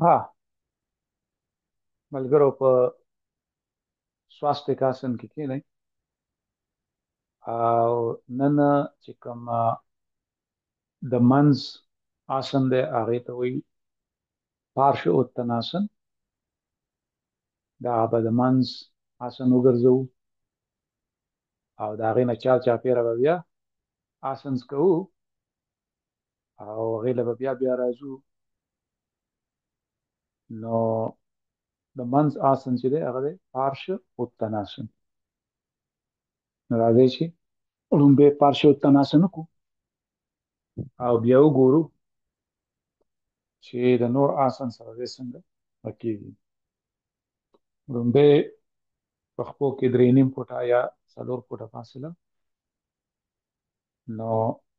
ها ملګرو په سواستیک آسن کې کېنئ او نن چې کوم د منځ آسن دی هغې ته وایي پارش اتناسن. دا به د منځ آسن وګرځوو او د هغې نه چاپېره به بیا آسنز کوو او هغې له به بیا راځو. نو د منځ آسن چې دی هغه دی پارش اتناسن. نو راځئ چې لومبی پارش اتناسن وکړو او بیا وګورو چې د نور آسن سره دی څنګه کېږي. لومبی پښپو کې 3.5 فوټه یا 4 فوټه فاصله. نو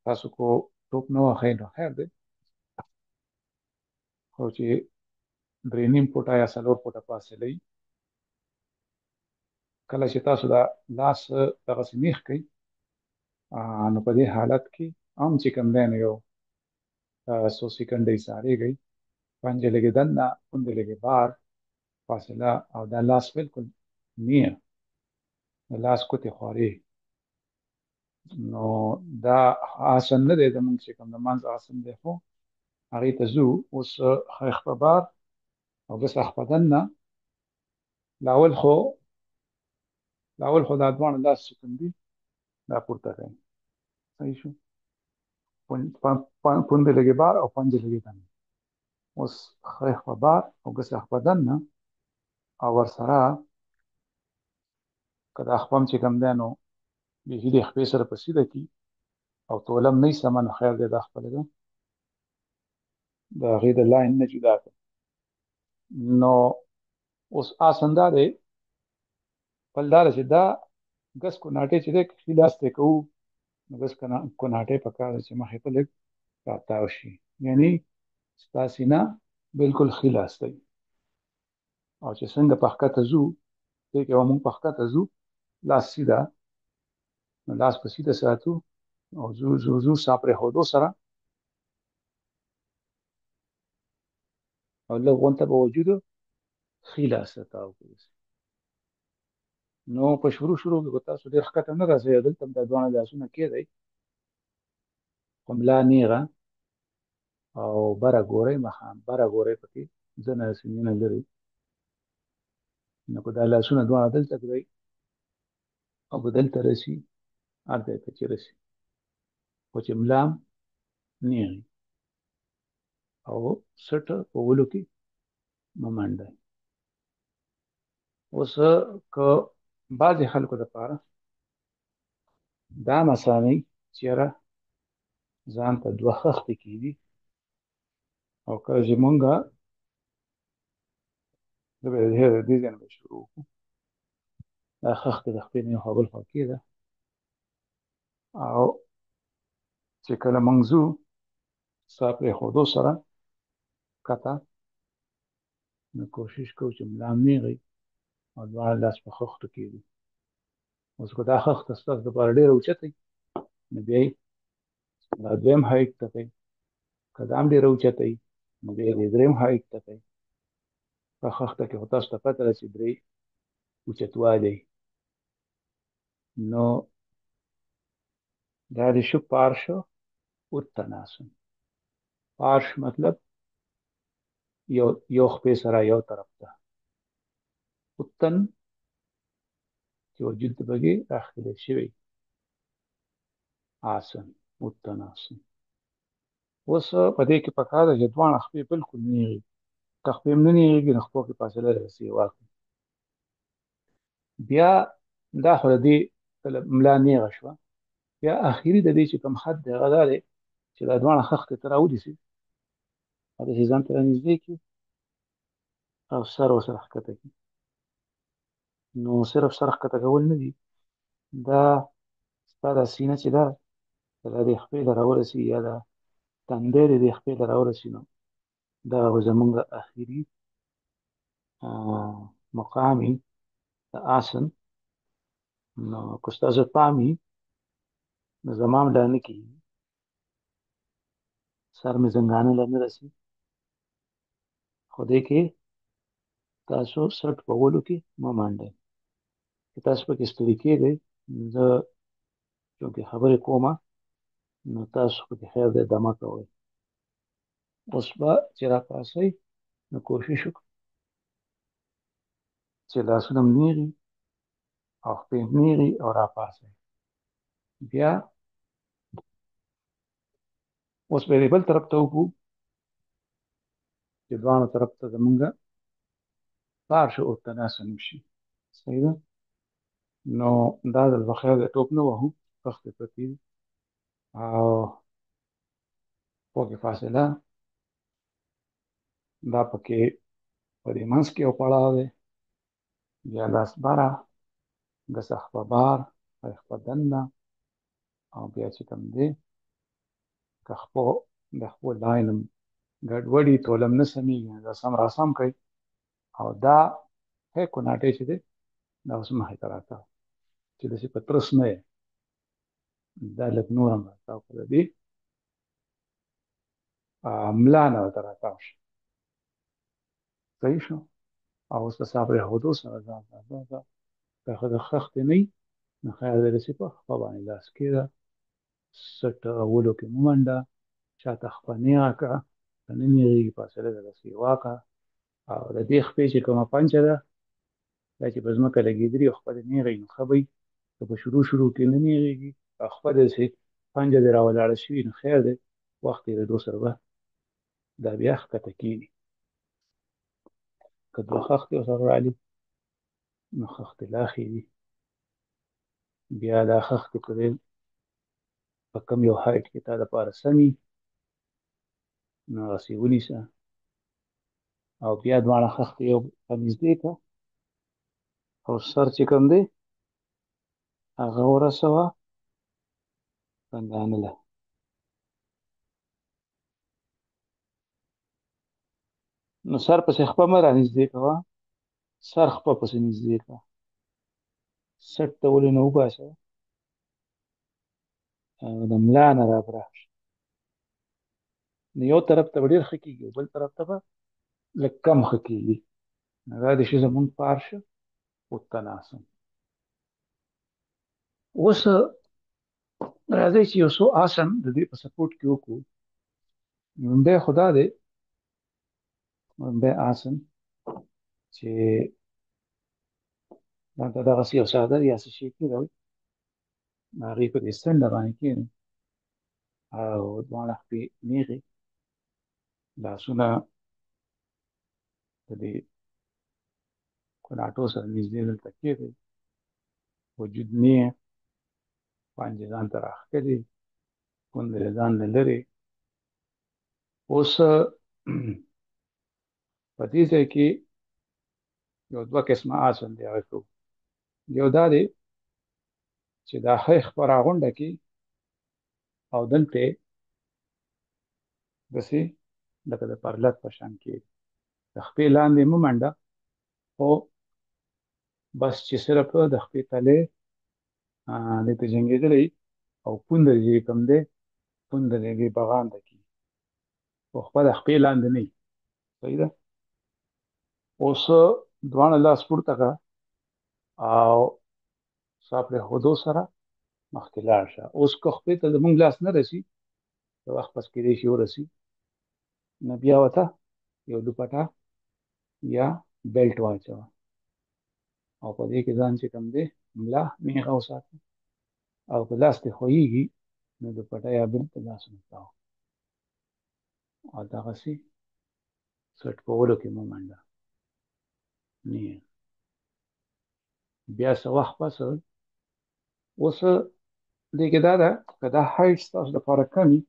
تاسو کو ټوپ نه وهئ نو خیر دی، خو چې 3.5 فوټه یا 4 فوټه فاصله وي، کله چې تاسو دا لاس دغسې نیغ کړئ نو په دې حالت کې هم چې کوم دی نو یو څو سیکنډه ایسارېږئ، پنجې لږې دننه پوندې لږې بار فاصله او دا لاس بالکل نیغ د لاس ګوتې خوارې. نو دا آسن نه دی زموږ چې کوم د منځ آسن دی، خو هغې ته ځو. اوس ښیښ په بار او بس ښیښ په دننه لاول خو دا دواړه لاس چې کوم دي دا پورته کړئ. صحیح شو؟ پوندې لږې بار او پنجې لږې دننه. اوس ښیښ په بار او بس ښیښ په دننه او ورسره که دا خپم چې کوم دی نو بیخي د خپې سره په سیده کړي او تولم نه وي سمه، نو خیر دی دا خپله ده د هغې د لاین نه جدا کړه. نو اوس آسن دا دی بل دا ده چې دا ګس کوناټۍ چې دی که ښي لاس ته کوو نو ګس کوناټۍ پکار ده چې مخې ته لږ راتاو شي، یعنی ستا سینه بالکل ښي لاس ته وي. او چې څنګه په ښکته ځو دې کې به مونږ په ښکته ځو لاس سیده، نو لاس په سیده ساتو او ځو سا پرېښودو سره او لږ غونته به وجود ښي لاس ته تاو کړو. نو په شروع کې به تاسو ډېر ښکته نه راسئ، دلته هم دا دواړه لاسونه کېږدئ، خو ملا نیغه او بره ګورئ، مخام بره ګورئ، پکې ځنه سیمونه لري. نو که دا لاسونه دواړه دلته کړئ او که دلته رسي هر ځای ته چې رسي، خو چې ملا هم نیغ او سټ په ولو کې مه منډئ. اوس که بعضې خلکو دپاره دا مسانئ چې یاره ځان ته 2 خښتې کېږي او کله چې مونږه زه به د دې ځای نه به شروع وکړو. دا خښتې د خپې نه یو خوا بل خوا کېږده او چې کله مونږ ځو سا پرېښودو سره ښکته، نو کوشش کوو چې ملا هم نیغ وي او دواړه لاس په خښتو کېږدو. اوس که دا خښته ستاسو دپاره ډېره اوچته وي نو بیا یې دا دویم هایټ ته کوئ، که دا هم ډېره اوچته وي نو بیا یې درېیم هایټ ته کوئ. په خښته کې خو تاسو ته پته ده چې 3 اوچتوالی. نو دا دې شو پارش اتناسن. پارش مطلب یو خپې سره یو طرف ته، اتن چې وجود د پکې راښکلی شوی، آسن اتناسن. اوس په دې کې پکار ده چې دواړه خپې بالکل نیغ وي. که خپې هم نه نیغېږي نو خپو کې فاصله رسي واخلي. بیا دا خو د دې ملا نیغه شوه. بیا اخري د دې چې کوم خط دی هغه دا دی چې دا دواړه خښتې ته راونیسي او داسې ځان ته رانږدې کړي او سر ورسره ښکته کړي. نو صرف سر ښکته کول نه دي، دا ستا دا سینه چې ده دا دې خپې ته راورسي یا دا تندی دې دې خپې ته راورسي، نو دغه به زمونږ اخري مقام وي د آسن. نو که ستاسو پام وي نو زما هم لا نه کېږي، سر مې زنګانه لا نه رسي، خو دې کې تاسو سټ کولو کې مه مانډئ. که تاسو پکې ستړي کېږئ، زه چونکې خبرې کومه، نو تاسو پکې خیر دی دمه کوئ. اوس به چې راپاسئ نو کوشش وکړئ چې لاسونه م نیغي او خپې م نیغي او راپاسئ. بیا اوس به یې بل طرف ته وکړو چې دواړو طرف ته زمونږ پارشه التناسل وشي. صحیح ده؟ نو دا ځل به خیر دی ټوپ نه وهو، خښتې پرتې دي او پکې فاصله دا پکې په دې منځ کې یو پړاو دی. بیا لاس بره، ګس اخپه بار، اخپه دننه، او بیا چې کوم دی که د خپو لاین ګډوډي تولم نه سمیږي، دا سم راسم کوي او دا کوناټۍ چې دی دا اوس مخې ته راتاو چې داسې په ترس نه یې، دا لږ نور هم راتاو که د دې ملا نه ورته راتاو شي. صحیح شو؟ او اوس په سا پرېښودو سره ځان که د خښتې نه وي نو خیر دی داسې په خپه باندې لاس کېږده، سټ اولو کې مه منډه، شاته خپه نیغه کړه، که نه نیغېږي فاصله درله سې واکړه او د دې خپې چې کومه پنچه ده دا چې په ځمکه لګېدلي او خپه دې نیغه وي نو ښه به وي. که په شروع کې نه نیغېږي او خپه داسې پنجه دې راولاړه شوي نو خیر دی، وخت تېرېدو سره به دا بیا ښکته کېږي. که دوه خښتې ورسره رالي نو خښتې لا ښې دي. بیا دا خښتې که دی په کوم یو هایټ کې تا دپاره سم وي نو هغسې ونیسه او بیا دواړه خښتې یو ته نږدې کړه او سر چې کوم دی هغه ورسوه بندانه له. نو سر پسې خپه مه رانږدې کوه، سر خپه پسې نږدې کړه، سټ ته ولې نه وباسه او د ملا نه رابره شه. نو یو طرف ته به ډېر ښه کېږي او بل طرف ته به لږ کم ښه کېږي. نو دا د شي زمونږ پارشه التناسل. اوس راځئ چې یو څو آسن د دې په سپورټ کې وکړو. لومړی خو دا دی، لومړی آسن چې دلته دغسې یو څادر یا څه شي کېږدئ، هغې په دې څنډه باندې کښېنئ او دواړه خپې نیغې، لاسونه د دې کوناټو سره نږدې دلته کېږدئ، وجود نیغ، پنجې ځان ته راښکلې، پوندې له ځان نه لرې. اوس په دې ځای کې یو دوه قسمه آسن دی هغه کوو. یو دا دی چې دا ښه خپه راغونډه کړي او دلته یې داسې لکه د پرلت په شان کښېږدي، د خپې لاندې مه منډه، خو بس چې صرف د خپې تلی دې ته جنګېدلی او پونده دې چې کوم دی پونده دې بغانده کړي خو خپه د خپې لاندې نه وي. صحیح ده؟ اوس دواړه لاس پورته کړه او سا پرېښودو سره مخکې لاړ شه. اوس که خپې ته زمونږ لاس نه رسي، د وخت پس کېدای شي ورسي، نو بیا ورته یو دوپټه یا بیلټ واچوه او په دې کې ځان چې کوم دی ملا نیغه وساته او که لاس دې خوږېږي نو دوپټه یا بیلټ ته لاس ونښلاوه او دغسې سټ کولو کې مه منډه، نیغ. بیا څه وخت پس اوس دې کې دا ده که دا هایټ ستاسو دپاره کم وي،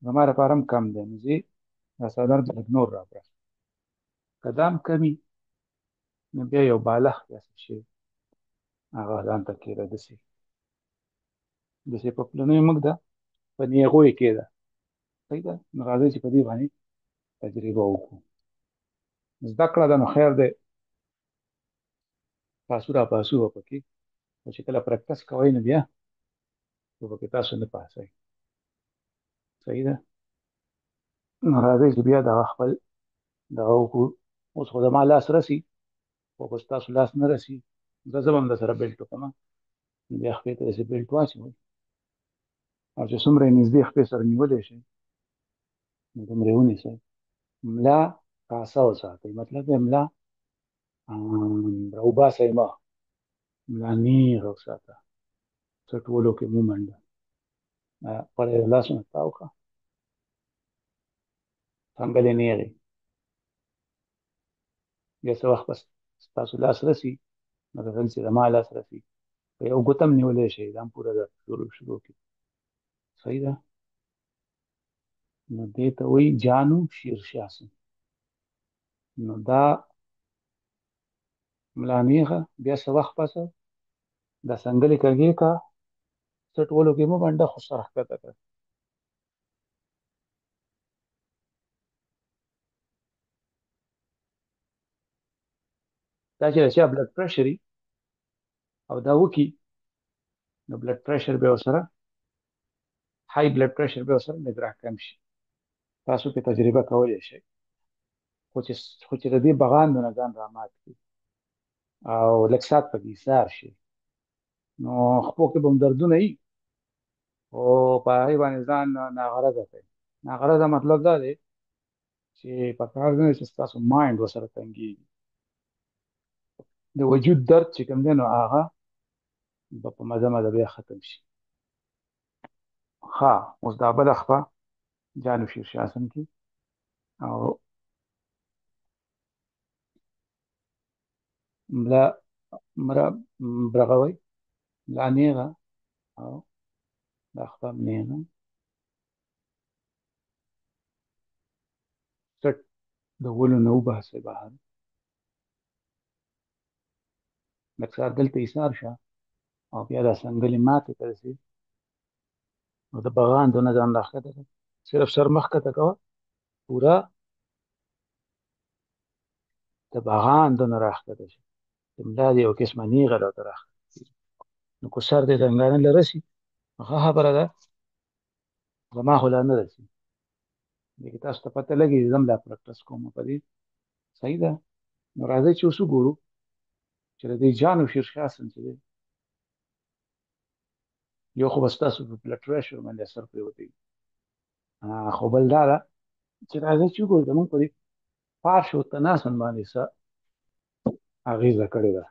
زما دپاره هم کم دی، نو زه دا څادر به لږ نور رابره. که دا هم کم وي نو بیا یو بالښت یا څه شی هغه ځان ته کښېږده، داسې په پلنیو مه ږده، په نیغو یې کښېږده. صحیح ده؟ نو راځئ چې په دې باندې تجربه وکړو. زده کړه ده نو خیر دی، پاسو راپاسو به پکې، خو چې کله پرکټس کوئ نو بیا به پکې تاسو نه پاسئ. صحیح ده؟ نو راځئ چې بیا دغه خپل دغه وکړو. اوس خو زما لاس رسي، خو که ستاسو لاس نه رسي زه به هم درسره بیلټ وکړم. بیا خپې ته داسې بیلټ واچوئ، او چې څومره یې نږدې خپې سره نیولی شئ نو دومره یې ونیسئ. ملا کاسه وساتئ، مطلب یې ملا راوباسئ مه، ملا نیغه وساته، څه ټولو کې مو منډه. پړی د لاسونه تاو کړه، څنګل یې نیغې. بیا څه وخت به ستاسو لاس رسي نو څنګه چې زما لاس رسي په یو ګوته هم نیولی شئ، دا هم پوره ده شروع کړي. صحیح ده. نو دې ته وایي جانو شیرشاسن. نو دا ملا نیغه، بیا څه وخت پسه دا څنګلې کږې کا، څه ټولو کې مو منډه، خو سر ښکته کړه. دا چې د چا بلډ پریشر وي او دا وکړي نو بلډ پریشر به ورسره، های بلډ پریشر به ورسره لږ راکم شي. تاسو پې تجربه کولی شئ. خو چې د دې بغاندو نه ځان رامات کړي او لږ ساعت پکې ایسار شي نو خپو کې به هم دردونه وي، او په هغې باندې ځان ناغرضه کوي. ناغرضه مطلب دا دی چې په کار نه دی چې ستاسو مایند ورسره تنګېږي. د وجود درد چې کوم دی نو هغه به په مزه مزه بیا ختم شي. ښه، اوس دا بله خپه جانو شیرشاسن کې، او ملا برغوي، ملا نیغه، او دا خپه نیغه، سټ د ولو نه وباسئ بهر. لږ ساعت دلته ایسار شه او بیا دا څنګلې ماتې ته رسېږي نو د بغاندو نه ځان راښکته کړه، صرف سر مه ښکته کوه، پوره د بغاندو نه راښکته شه چې ملا دې یو قسمه نیغه راته راښکته. نو که سر دې دنګانه له رسي ښه خبره ده، زما خو لا نه رسي، دې تاسو ته پته لګي زه هم لا پرکټس کوم په دې. صحیح ده. نو راځئ چې اوس وګورو چې د دې جانو شیرشاسن چې دی، یو خو به ستاسو په بلډ پریشر باندې اثر پرېوتی، خو بل دا ده چې راځئ چې وګورو زموږ په دې پارشوتناسن باندې څه اغېزه کړې ده.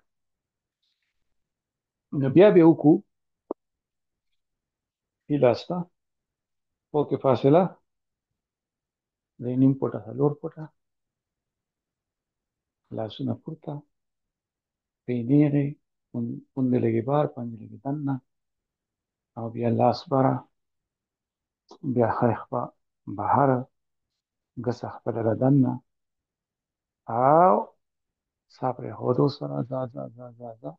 نو بیا به وکړو ښي لاس ته پوکې فاصله د نیم فوټه څلور فوټه، لاسونه پورته، پښې نیغې، پوندې لږې بار، پنجې لږې دننه، او بیا لاس بره، بیا ښی خوا بهر، ګسه خپله له دننه، او ساه پرېښودو سره ځه ځه ځه ځه ځه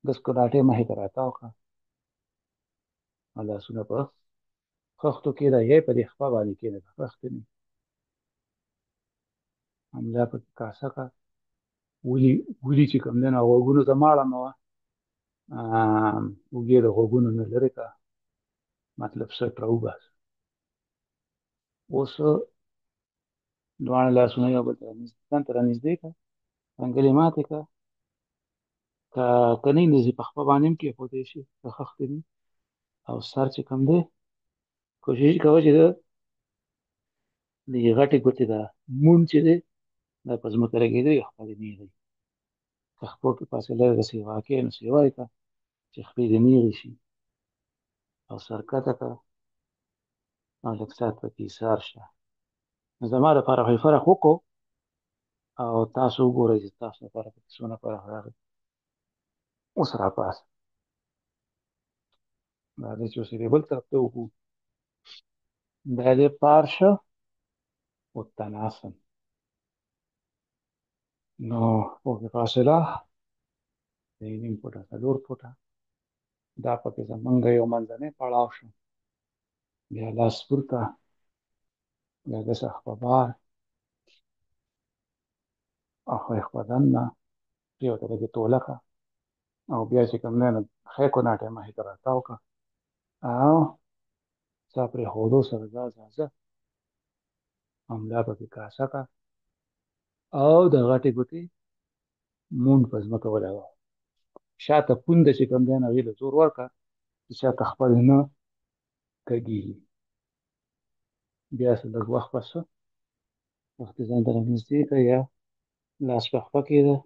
ګس کلاټې مخې ته راتاو کړه، او لاسونه په خښتو کېږده، یا یې په دې خپه باندې کېږده، خښتې نه همدا پکې کاسه کړه. ولي چې کوم دی نو غوږونو ته مه اړومه، اوږې د غوږونو نه لرې کړه، مطلب سټ راوباسه. اوس دواړه لاسونه یو بل ته ځان ته رانږدې کړه، څنګلې ماتې کړه، که نه یې په خپه باندې هم کېښودی شي که خښتې نه، او سر چې کوم دی کوشش کوه چې د دې غټې ګوتې دا مونډ چې دی دا په ځمکه لګېدلي خپلې نیغې که خپو کې فاصله د سیوا کې نو سیوا یې کړه چې خپې دې نیغې شي، او سر کښته کړه او لږ ساعت پکې ایسار شه. نو زما لپاره خو یې فرق وکړو، او تاسو وګورئ چې تاسو لپاره پکې څومره فرق راغی. اوس راپاڅه، راځئ چې اوس یې بل طرف ته وکړو. دا دی پارشه وتناسن. نو پکې فاصله د نیم فوټه څلور فوټه، دا پکې زمونږ یو منځنی پړاو شو. بیا لاس پورته، بیا ګسه خپه بار، او ښی خوا دننه، یو ته لږې توله کړه، او بیا چې کوم دی نو ښی کوناټی مخې ته راتاو کړه، او ساه پرېښودو سره ځه ځه ځه ملا پکې کاسه کا او د غټې ګوتې مونډ په ځمکه ولګوه. شاته پونده چې کوم دی نو هغې له زور ورکړه چې شاته خپل نه کږېږي. بیا څه لږ وخت پس وخت یې ځان ته رانږدې کړه یا لاس په خپه کېده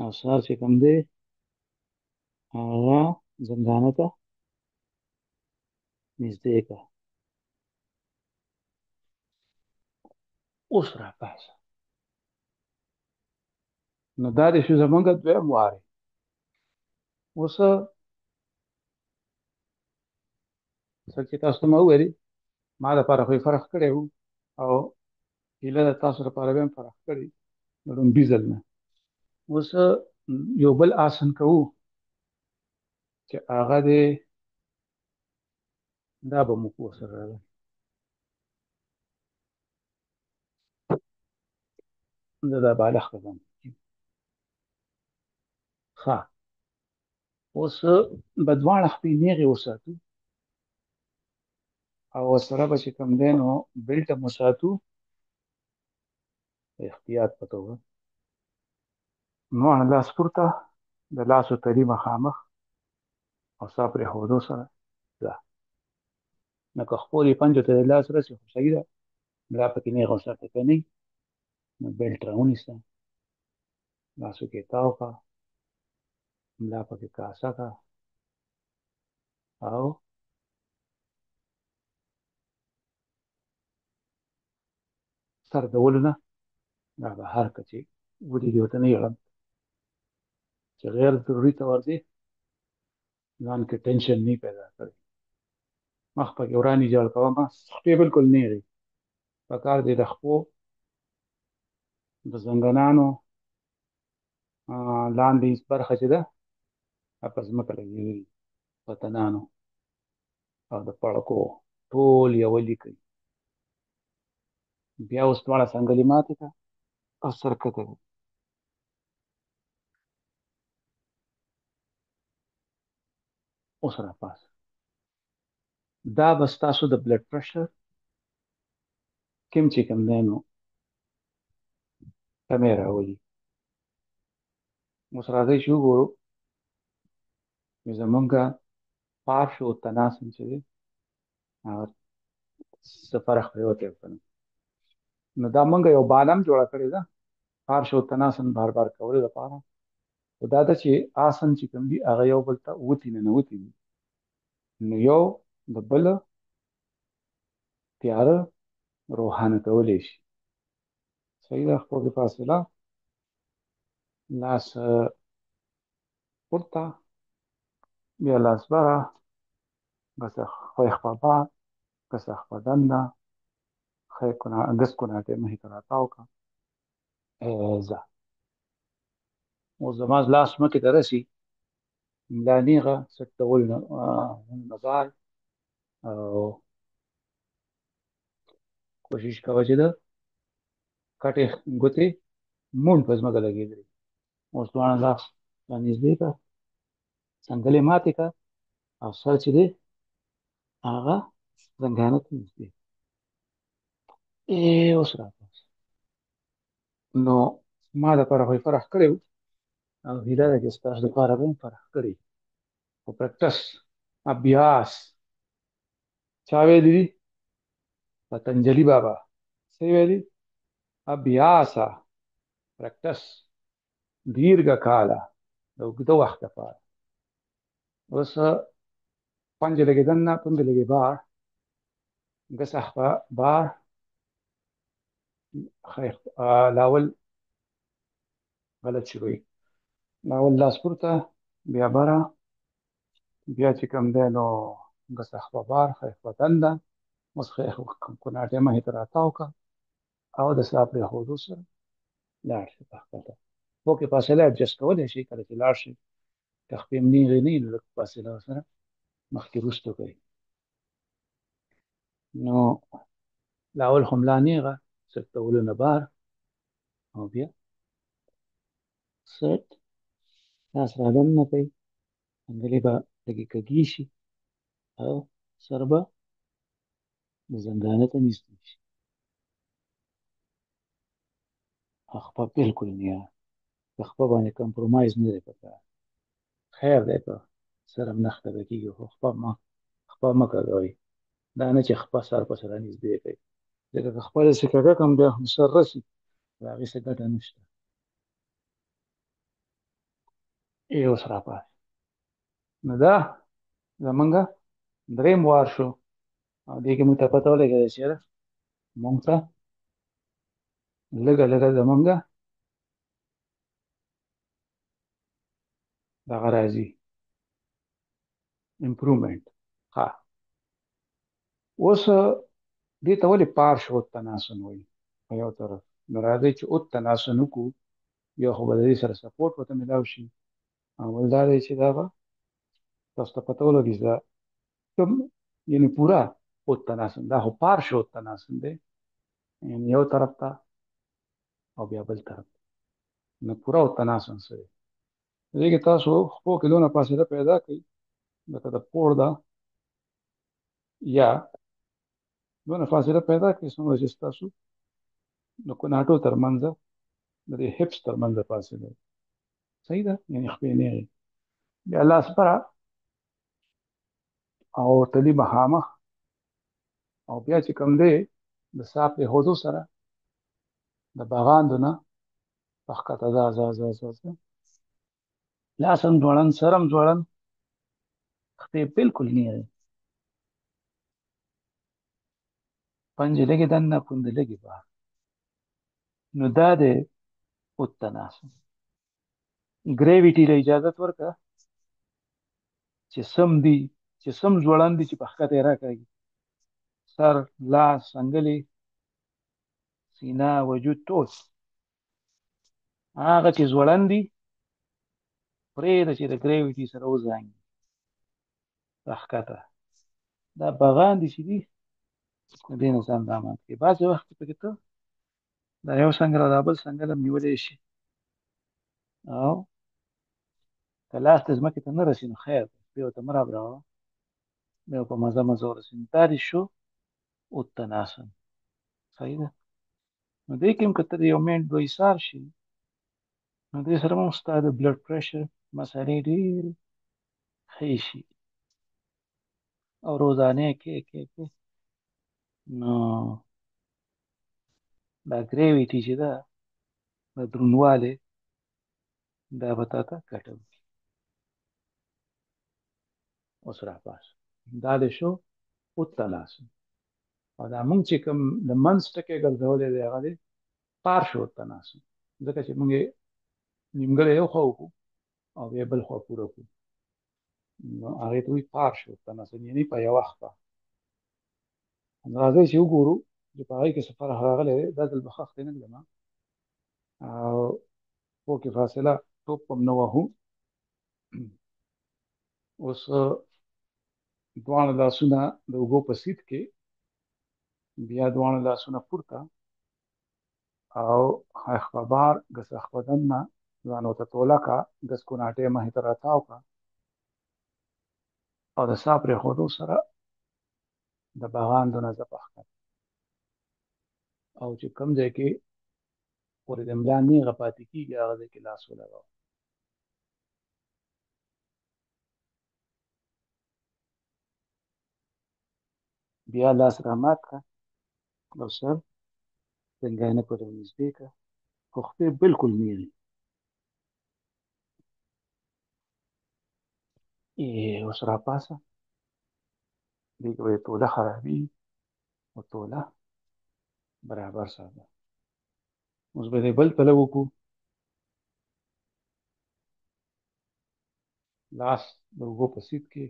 او سر چې کوم دی هغه زندانه ته نږدې کړه. اوس راپاڅه. نو دا دې شو زمونږ دویم وارې. اوس څه چې تاسو ته ما وویلې ما دپاره خو یې فرق کړی و او هیله ده تاسو لپاره به هم فرق کړی د لومړي ځل نه. اوس یو بل آسن کوو چې هغه دی دا به موږ ورسره راغلی زه دا بالغ ته ځم. ښه اوس به دواړه خپې نیغې وساتو او ورسره به چې کوم دی نو بیلټ هم وساتو د احتیاط په توګه. دواړه لاس پورته د لاسو تلي مخامخ او سا پرېښودو سره ځه. نو که خپلې پنجو ته د لاس رسي خو صحیح ده، ملا پکې نیغه وساته که نه نو بیلټ راونیسه، لاسو کې تاو کړه، ملا پکې کاسه کړه او سر دولو نه را بهر کړه چې ولې ورته نه یړم چې غیر ضروري ته ورځې ځان کې ټینشن نه پیدا کړي. مخ پکې ورانی جوړ کوه، خپې بالکل نیغې پکار دی د خپو د زنګنانو لاندې برخه چې ده په ځمکه لګېږي په تنانو او د پړکو ټول یوه لیکئ. بیا اوس دواړه څنګلې ماتې کړه او سر کښته کړه. اوس راپاڅه. دا به ستاسو د بلډ پرشر کوم چې کوم دی نو کمی راولي. اوس راځئ چې وګورو چې زمونږ پارشو تناسن چې دی هغه څه فرق پرېوتی که نه. نو دا مونږ یو بالم جوړه کړې ده پارشو تناسن بار بار کولو لپاره. خو دا ده چې آسن چې کوم دي هغه یو بل ته وتي ننوتي دي نو یو د بل تیاره روښانه کولی شي. صحیح ده. خپلې فاصله لاس پورته بیا لاس بره خوی خوا باد کسه خوا دنده ګس کناټې مخې ته راتاو کړه. ځه. اوس زما لاس مخې ته رسي ملا نیغه سټ ډول نه بار او کوشش کوه چې د کټې ګوتې مونډ په ځمکه لګېدلې. اوس دواړه لاس رانږدې کړه، څنګلې ماتې کړه او سر چې دی هغه زنګانه ته نږدې. اوس راپاڅه. نو ما دپاره خو یې فرق کړی و او هیله ده چې ستاسو دپاره به هم فرق کړی. خو پریکټس ابیاس چا ویلی دي؟ پتنجلي بابا. څه ویلي؟ ابیاسا پریکټس دیرګه کاله د اوږده وخت لپاره. اوس پنجې لګې دننه پوندې لګې بار ګسه خوا بار لاول غلط شوی. لاول لاس پورته بیا بره بیا چې کوم دی نو ګسه خوا بار ښی خوا دنده. اوس ښی کناټې مخې ته راتاو کړه او د سا پرېښودو سره لاړ شي په ښکته. اوکې فاصله اډجسټ کولی شي کله چې لاړ شي که خپې هم نیغې نه وي نو لږ فاصله ورسره مخکې وروسته کوئ. نو لاول خو ملا نیغه سټولو نه بار او بیا سټ لاس را دننه کوئ، څنګلې به لږې کږې شي او سر به د زندانه ته نږدې شي. خپه بالکل نه، په خپه باندې کمپرومایز نه دی پکار. خیر دی که سره هم نه ښکته کېږي، خو خپه مه کوئ. دا نه چې خپه سر په سر نږدې کړئ، ځکه که خپه داسې کږه کړم بیا خو سر رسي، د هغې څه ګټه نشته. اوس راپاڅه. نو دا زمونږ درېیم وار شو، او دې کې موږ ته پته ولګېده چې یاره مونږ ته لږه لږه زمونږ دغه راځي امپرومنټ. ښه، اوس دې ته ولې پارشو تناسن وایي په یو طرف؟ نو راځئ چې تناسن وکړو. یو خو به د دې سره سپورټ ورته میلاو شي، او بل دا دی چې دا به تاسو ته پته ولګي چې دا کوم، یعنې پوره تناسن، دا خو پارشو تناسن دی، یعنې یو طرف ته او بیا بل طرف ته. نو پوره تناسن څه دی؟ دې کې تاسو خپو کې دونه فاصله پیدا کړئ لکه د پوړ ده، یا دونه فاصله پیدا کړئ څومره چې ستاسو د کناټو ترمنځ، د دې هپس ترمنځ فاصله. صحیح ده؟ یعنې خپې نیغې، بیا لاس پره او تلي مخامخ، او بیا چې کوم دی د سا پرېښودو سره د بغاندو نه په ښکته ځه ځه ځه ځه ځه، لاس هم ځوړند، سر هم ځوړند، خپې بالکل نیغې، پنجې لږې دننه، پوندې لږې بهر. نو دا دی تناسن. ګریویټي له اجازت ورکړه چې سم دي، چې سم ځوړند دي چې په ښکته یې راکاږي، سر، لاس، څنګلې، سینه، وجود، ټول هغه چې ځوړند دي پرېږده چې د ګریویټي سره وزانګي په ښکته. دا بغان دي چې دي د دې نه ځان رامان کړي. بعضې وخت کې پکې ته دا یو څنګل او دا بل څنګل هم نیولی شي، او که لاس دې ځمکې ته نه رسي نو خیر دی، بیا ورته مه رابړوه، بیا په مزه مزه ورسي. دا دې شو تناسن. صحیح ده؟ نو دې کې هم که ته د یو منټ دوه ایسار شي، نو دې سره هم ستا د بلډ پریشر مسالې ډېرې ښې شي، او روزانه یې کې نو دا ګریویټي چې ده، د دروندوالی، دا به تا ته ګټه وکړي. اوس راپاڅه. دا دې شو تناسن. او دا مونږ چې کوم د منځ ټکی ګرځولی دی هغه دی پارشو تناسن، ځکه چې مونږ یې نیمګړی یو خوا وکړو او بیا بل خوا پوره کړو، نو هغې ته وایي پارشو تناسن، یعنې په یوه خوا. راځئ چې وګورو چې په هغې کې څه فرق راغلی دی. دا ځل به خښتې نه کړم، او خو کې فاصله ټوپ هم نه وهو. اوس دواړه لاسونه د اوږو په سیټ کې، بیا دواړه لاسونه پورته، او خبار ګس خپدن نه ځان ورته توله کړه، ګس کناټې مخې ته راتاو کړه، او د سا پرېښودو سره د بغاندو نه ځه په ښکته، او چې کوم ځای کې پورې د ملا نیغه پاتې کېږي هغه ځای کې لاس ولګوه. بیا لاس رامات کړه او سر څنګاینه پورې ورنږدې کړه، خو خپې بالکل نیغې. اوس راپاڅه. دې کې به یې توله خرابېږي، او توله برابر ساته. اوس به دې بل پله وکړو. لاس د اوږو په سیټ کې،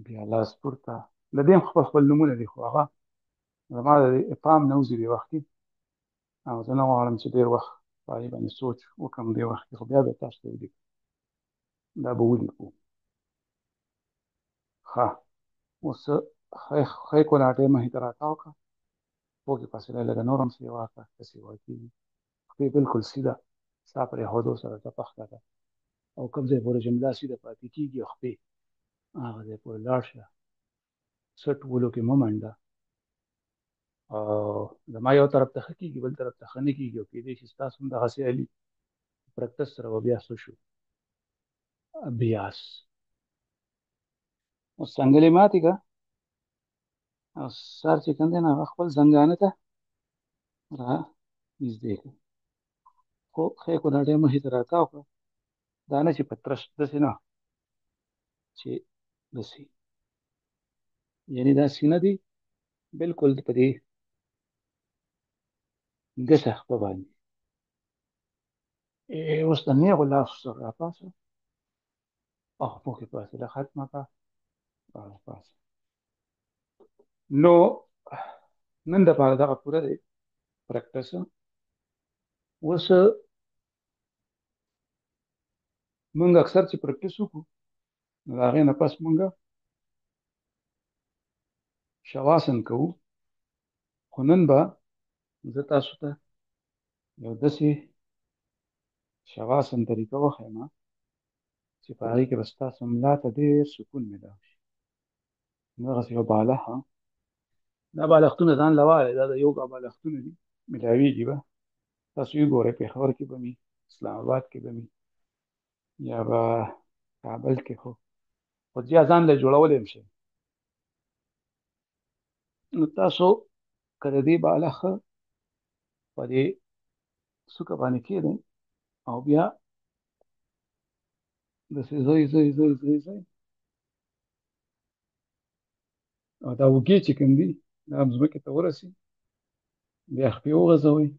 بیا لاس پورته. د دې هم خپل خپل نومونه دي، خو هغه زما د پام نه وځي دې وخت کې، او زه نه غواړم چې ډېر وخت په هغې باندې سوچ وکړم دې وخت کې، خو بیا به تاسو ته ولیکم. دا به ولیکو. ښه، اوس ښی کوناټۍ مخې ته راتاو کړه، خو کې فاصله لږه نور هم سیوا کړه، که سیوا کېږي. خپې بالکل سیده، سا پرېښودو سره ځه په ښکته، او کوم ځای پورې چې ملا سیده پاتې کېږي او خپې هغه ځای پورې لاړ شه. سټ ولو کې مه منډه، او زما یو طرف ته ښه کېږي بل طرف ته ښه نه کېږي او کېدای شي ستاسو هم دغسې علي پرکټس سره به بیا څه شو بیاس اوس څنګلې ماتې کړه او سر چې کوم دی نو هغه خپل زنګانه ته را نږدې کړه خو ښی خو دا ډېر مخې ته راتاو کړه دا نه چې په ترش داسې نه چې داسې یعنې دا سینه دی بالکل په دې ګسه خپه باندې اوس د نیغو لاسو سره راپاسه او خپو کې فاصله ختمه کړه او راپاسه نو نن دپاره دغه پوره دی پرکټس اوس مونږ اکثر چې پرکټس وکړو نو د هغې نه پس مونږ شواسن کوو خو نن به زه تاسو ته یو داسې شواسن طریقه وښیم چې په هغې کې به ستاسو ملا ته ډېر سکون میلاو شي دغسې یو بالښت دا بالښتونه ځان له والی دا د یوګا بالښتونه دي میلاویږي به تاسو یې ګورئ پېښور کې به وي اسلام آباد کې به وي یا به کابل کې خو یا ځان له جوړولی هم شئ نو تاسو که د دې بالښت په دې څوکه باندې کښېنئ او بیا داسې ځئ ځئ ځئ ځئ ځئ او دا اوږې چې کوم دي دا ځمکې ته ورسي بیا خپې وغځوئ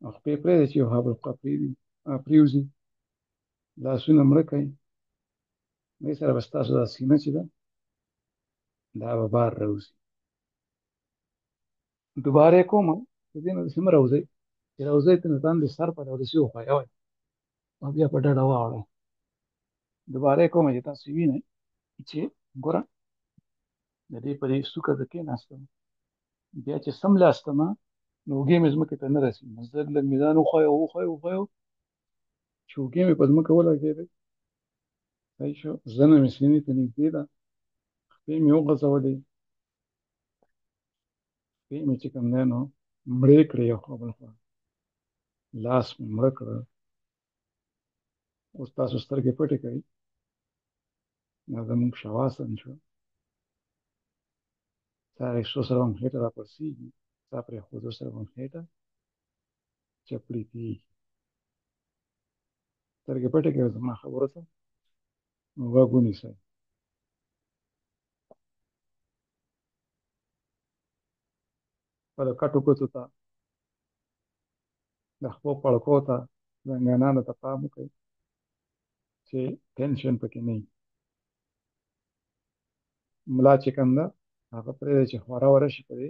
او خپې پرېږدئ چې یو هابلقه پرېوځي لاسونه مړه کړئ دې سره به ستاسو دا سینه چې ده دا به بار راوځي دوباره یې کومه د دې نه داسې مه راوځئ چې راوځئ ته نو ځان دې سر په داسې وښویوئ او بیا په ډډه واوړئ دوباره یې کومه چې تاسو وینئ چې ګوره د دې په دې څوکه زه کېناستم بیا چې څملاستمه نو اوږې مې ځمکې ته نه رسي زه لږ مې ځان وښویو چې اوږې مې په ځمکه ولګېدې صحیح شو زنه مې سینې ته نږدې ده خپې مې وغځولې خپې مې چې کوم دی نو مړې کړې یو خوا بل خوا لاس مې مړه کړه اوس تاسو سترګې پټې کړئ دا زموږ شواسن شو ساه اخیستو سره هم خېټه راپړسېږي ساه پرېښودو سره هم خېټه چپړې کېږي سترګې پټې کړئ زما خبرو ته غوږ ونیسئ خپلو کټو ګوتو ته د خپلو پړکو ته زنګانانو ته پام وکړئ چې ټینشن پکې نه وي ملا چې کوم ده هغه پرېږدئ چې خوره وره شي په دې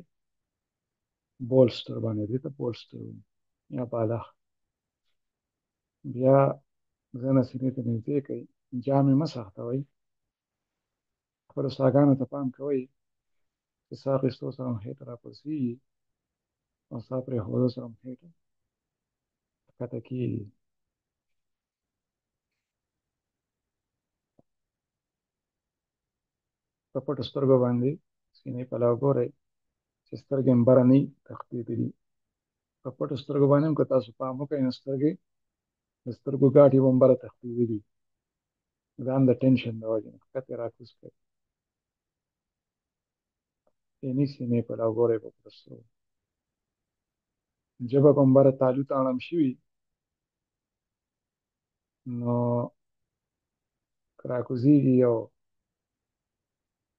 بولسټر باندې دې ته بولسټر وایي یا بالښت بیا زنه سینې ته نږدې کړئ جامې مه سختوئ خپلو ساګانو ته پام کوئ چې ساه اخیستو سره هم خېټه راپړسېږي او ساه پرېښودو سره هم خېټه ښکته کېږي په پټو سترګو باندې سینې پلو ګورئ چې سترګې هم بره نه وي تښتېدلي په پټو سترګو باندې هم که تاسو پام وکړئ نو سترګې د سترګو ګاټې به هم بره تښتېدلي ځان د ټینشن د وجې نه ښکته راکوز کړئ یعنې سینې پلو ګورئ په پټو سترګو ژبه به هم بره تالو تاړم شوي نو که راکوزېږي او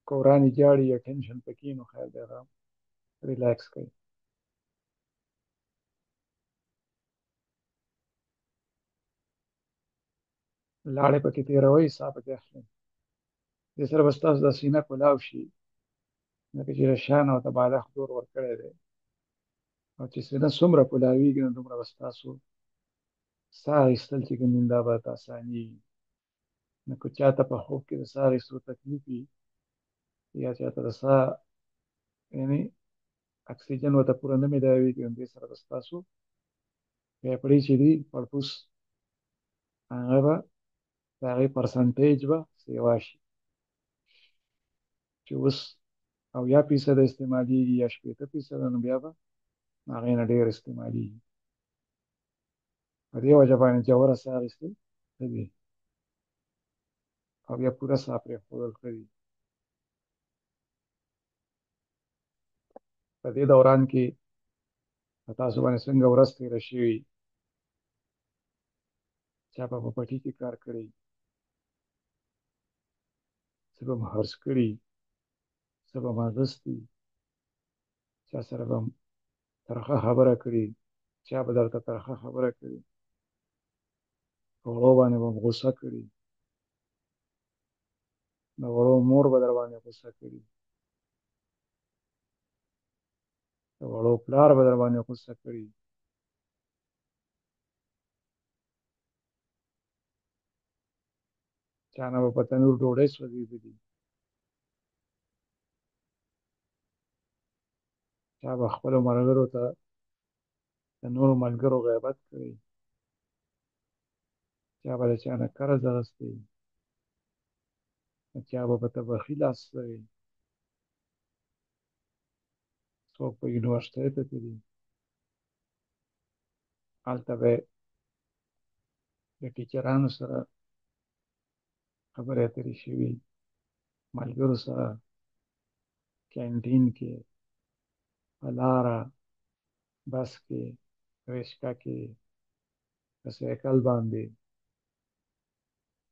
که ورانې جاړي یا ټینشن پکې نو خیر دی هغه ریلیکس کوي لاړې پکې تېروئ ساه پکې اخلئ دې سره به ستاسو دا سینه کلاو شي لکه چې د شا نه ورته بالښت زور ورکړی دی او چې سینه څومره کولاویږي نو دومره به ستاسو ساه اخیستل چې کوم دي دا به اسانېږي نو که چاته په خوب کې د ساه اخیستو تکلیف وي یا چاته د ساه یعنې اکسیجن ورته پوره نه میلاویږي نو دې سره به ستاسو پېپړې چې دي پړپوس هغه به د هغې پرسنټیج به سیوا شي چې اوس او یا فیصد استعمالېږي یا 80%، نو بیا به هغې نه ډېر استعمالېږي. په دې وجه باندې ژوره ساه اخیستل ښه دي او بیا پوره ساه پرېښودل ښه دي. په دې دوران کې په تاسو باندې څنګه ورځ تېره شوې، چا به په پټي کې کار کړی، څه به مو حرص کړي، څه به مو اخیستي، چا سره به ترخه خبره کړې، چا به درته ترخه خبره کړې، په وړو باندې به مو غوسه کړي، د وړو مور به در باندې غوسه کړي، د وړو پلار به در باندې غوسه کړي. چا نه به په تنور ډوډۍ سوځېدلي، چا به خپلو ملګرو ته د نورو ملګرو غیبت کړی، چا به د چا نه قرض اخیستی، چا به په تبخي لاس تړی، څوک په یونیورسټۍ ته تلي، هلته به د ټیچرانو سره خبرې اترې شوي، ملګرو سره کینټین کې، په لاره، بس کې، رشقه کې، په سایکل باندې.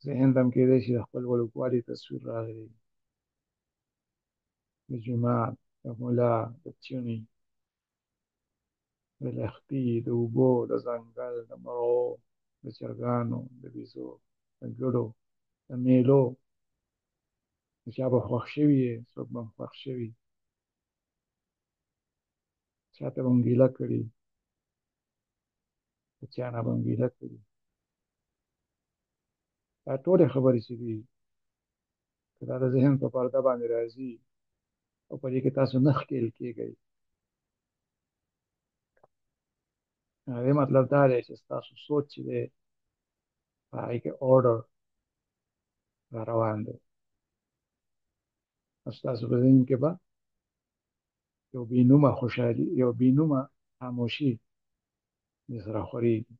ذهن ته هم کېدای شي د خپل وړوکوالي تصویر راغلی، د جومات، د ملا، د چونې، د لښتي، د اوبو، د ځنګل، د مرغو، د چرګانو، د بیزو، د ګډو، د میلو. د چا به خوښ شوي یې، څوک به هم خوښ شوي، چا ته به هم ګیله کړي، د چا نه به هم ګیله کړي. دا ټولې خبرې چې دي، که دا د ذهن په پرده باندې راځي او په دې کې تاسو نه ښکېل کېږئ، هغې مطلب دا دی چې ستاسو سوچ چې دی په هغې کې order را روان دی، او ستاسو په ذهن کې به یو بېنومه خوشحالي، یو بېنومه خاموشي دې سره خورېږي.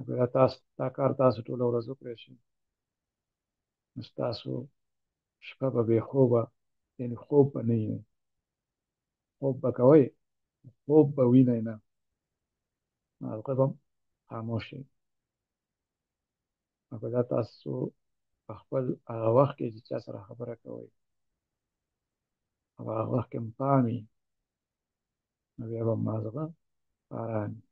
که دا کار تاسو ټوله ورځ وکړی شئ، نو ستاسو شپه به بې خوبه، یعنې خوب به نه وینئ، خوب به کوئ، خوب به وینئ نه، هغه به خاموش شي. نو که دا تاسو په خپل هغه وخت کې چې چا سره خبره کوئ او هغه وخت کې پام وي، نو بیا به مازغه ارام وي.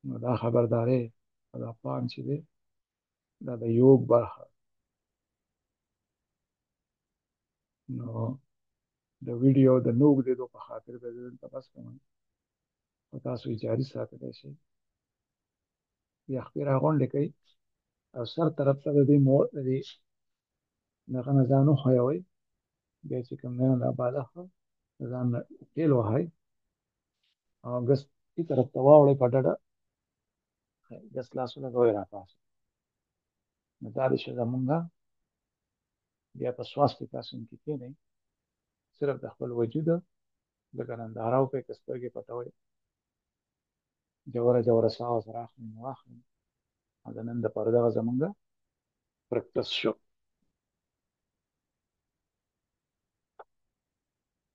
نو دا خبرداری او دا پام چې دی، دا د یوګ برخه. نو د ویډیو د نه اوږدېدو په خاطر به زه دلته بس کوم، او تاسو یې جاري ساتلی شئ. یخپې راغونډې کوئ او سر طرف ته د دې دغه نه ځان وښویوئ، بیا چې کوم دی نو دا بالښت د ځان نه ټېل وهئ او ګس دې طرف ته واوړئ په ډډه، ګس لاس ولګوئ راپاڅئ. نو دا دی چې زمونږ بیا په سواستیکاسن کې کښېنئ، صرف د خپل وجود لږه ننداره وکړئ، که سترګې پټوئ، ژوره ژوره ساه ورسره اخلئ نو واخلئ. او د نن دپاره دغه زمونږ پرکټس شو.